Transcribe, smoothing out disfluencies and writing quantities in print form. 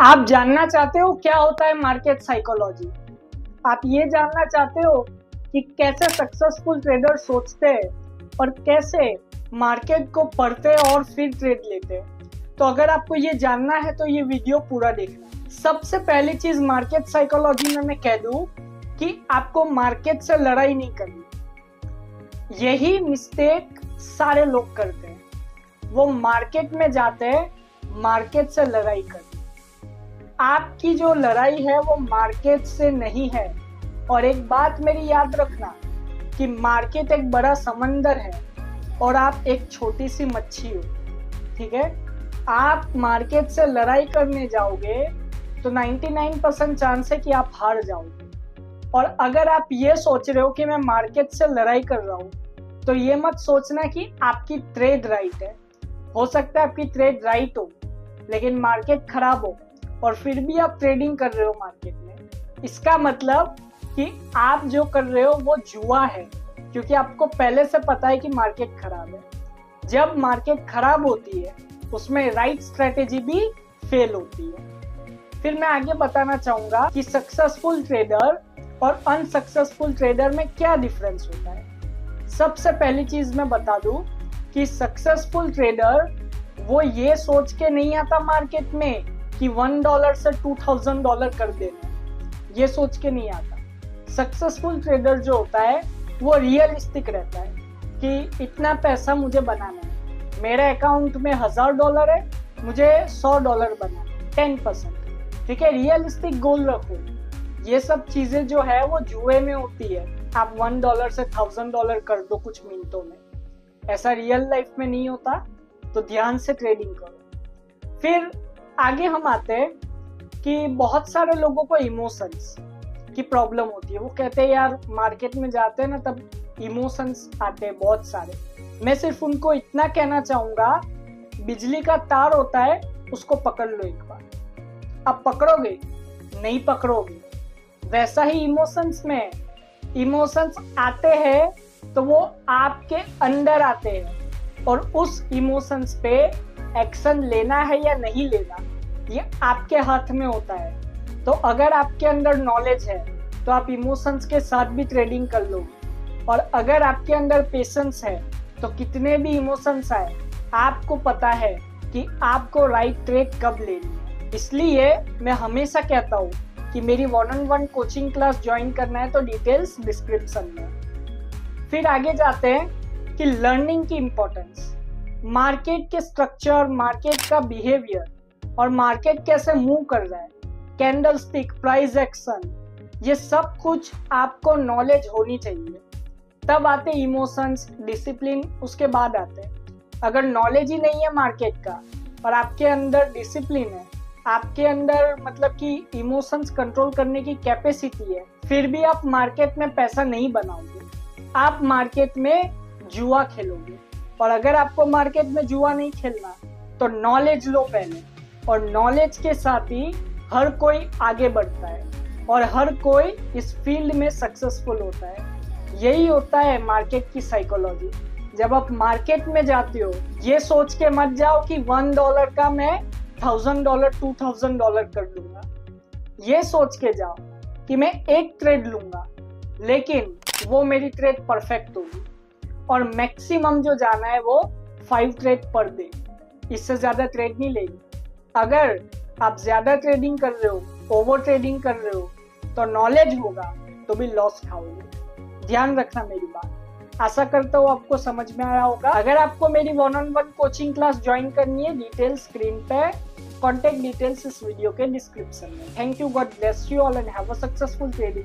आप जानना चाहते हो क्या होता है मार्केट साइकोलॉजी? आप ये जानना चाहते हो कि कैसे सक्सेसफुल ट्रेडर सोचते हैं और कैसे मार्केट को पढ़ते हैं और फिर ट्रेड लेते हैं? तो अगर आपको ये जानना है तो ये वीडियो पूरा देखना। सबसे पहली चीज मार्केट साइकोलॉजी में मैं कह दूं कि आपको मार्केट से लड़ाई नहीं करनी। यही मिस्टेक सारे लोग करते हैं। वो मार्केट में जाते हैं मार्केट से लड़ाई करते। आपकी जो लड़ाई है वो मार्केट से नहीं है। और एक बात मेरी याद रखना कि मार्केट एक बड़ा समंदर है और आप एक छोटी सी मच्छी हो। ठीक है, आप मार्केट से लड़ाई करने जाओगे तो 99% चांस है कि आप हार जाओगे। और अगर आप ये सोच रहे हो कि मैं मार्केट से लड़ाई कर रहा हूँ तो ये मत सोचना कि आपकी ट्रेड राइट है। हो सकता है आपकी ट्रेड राइट हो लेकिन मार्केट खराब हो और फिर भी आप ट्रेडिंग कर रहे हो मार्केट में। इसका मतलब कि आप जो कर रहे हो वो जुआ है, क्योंकि आपको पहले से पता है कि मार्केट खराब है। जब मार्केट खराब होती है उसमें राइट स्ट्रेटेजी भी फेल होती है। फिर मैं आगे बताना चाहूंगा कि सक्सेसफुल ट्रेडर और अनसक्सेसफुल ट्रेडर में क्या डिफरेंस होता है। सबसे पहली चीज मैं बता दूं कि सक्सेसफुल ट्रेडर वो ये सोच के नहीं आता मार्केट में कि $1 से $2000 कर देना, ये सोच के नहीं आता। सक्सेसफुल ट्रेडर जो होता है वो रियलिस्टिक रहता है कि इतना पैसा मुझे बनाना है, मेरे अकाउंट में $1000 है, मुझे $100 बनाना है, 10%। ठीक है, रियलिस्टिक गोल रखो। ये सब चीजें जो है वो जुए में होती है। आप $1 से $1000 कर दो कुछ मिनटों में, ऐसा रियल लाइफ में नहीं होता। तो ध्यान से ट्रेडिंग करो। फिर आगे हम आते हैं कि बहुत सारे लोगों को इमोशंस की प्रॉब्लम होती है। वो कहते हैं यार मार्केट में जाते हैं ना तब इमोशंस आते हैं बहुत सारे। मैं सिर्फ उनको इतना कहना चाहूंगा, बिजली का तार होता है उसको पकड़ लो एक बार। अब पकड़ोगे नहीं पकड़ोगे, वैसा ही इमोशंस में इमोशंस आते हैं तो वो आपके अंदर आते हैं और उस इमोशंस पे एक्शन लेना है या नहीं लेना ये आपके हाथ में होता है। तो अगर आपके अंदर नॉलेज है तो आप इमोशंस के साथ भी ट्रेडिंग कर लो, और अगर आपके अंदर पेशेंस है तो कितने भी इमोशंस आए आपको पता है कि आपको राइट ट्रेड कब लेनी है। इसलिए मैं हमेशा कहता हूँ कि मेरी 1-on-1 कोचिंग क्लास ज्वाइन करना है तो डिटेल्स डिस्क्रिप्शन में। फिर आगे जाते हैं कि लर्निंग की इंपॉर्टेंस, मार्केट के स्ट्रक्चर, मार्केट का बिहेवियर और मार्केट कैसे मूव कर रहा है, कैंडल स्टिक, प्राइस एक्शन, ये सब कुछ आपको नॉलेज होनी चाहिए। तब आते इमोशंस, डिसिप्लिन, उसके बाद आते हैं। अगर नॉलेज ही नहीं है मार्केट का और आपके अंदर डिसिप्लिन है, आपके अंदर मतलब कि इमोशंस कंट्रोल करने की कैपेसिटी है, फिर भी आप मार्केट में पैसा नहीं बनाओगे, आप मार्केट में जुआ खेलोगे। और अगर आपको मार्केट में जुआ नहीं खेलना तो नॉलेज लो पहले, और नॉलेज के साथ ही हर कोई आगे बढ़ता है और हर कोई इस फील्ड में सक्सेसफुल होता है। यही होता है मार्केट की साइकोलॉजी। जब आप मार्केट में जाते हो ये सोच के मत जाओ कि $1 का मैं $1000 $2000 कर लूंगा। ये सोच के जाओ कि मैं एक ट्रेड लूंगा लेकिन वो मेरी ट्रेड परफेक्ट होगी, और मैक्सिमम जो जाना है वो 5 ट्रेड पर डे, इससे ज्यादा ट्रेड नहीं लेगी। अगर आप ज्यादा ट्रेडिंग कर रहे हो, ओवर ट्रेडिंग कर रहे हो तो नॉलेज होगा तो भी लॉस खाओगे। ध्यान रखना मेरी बात। आशा करता हूँ आपको समझ में आया होगा। अगर आपको मेरी 1-on-1 कोचिंग क्लास ज्वाइन करनी है, डिटेल्स स्क्रीन पे, कॉन्टेक्ट डिटेल्स इस वीडियो के डिस्क्रिप्शन में। Thank you, God bless you all and have a successful trading.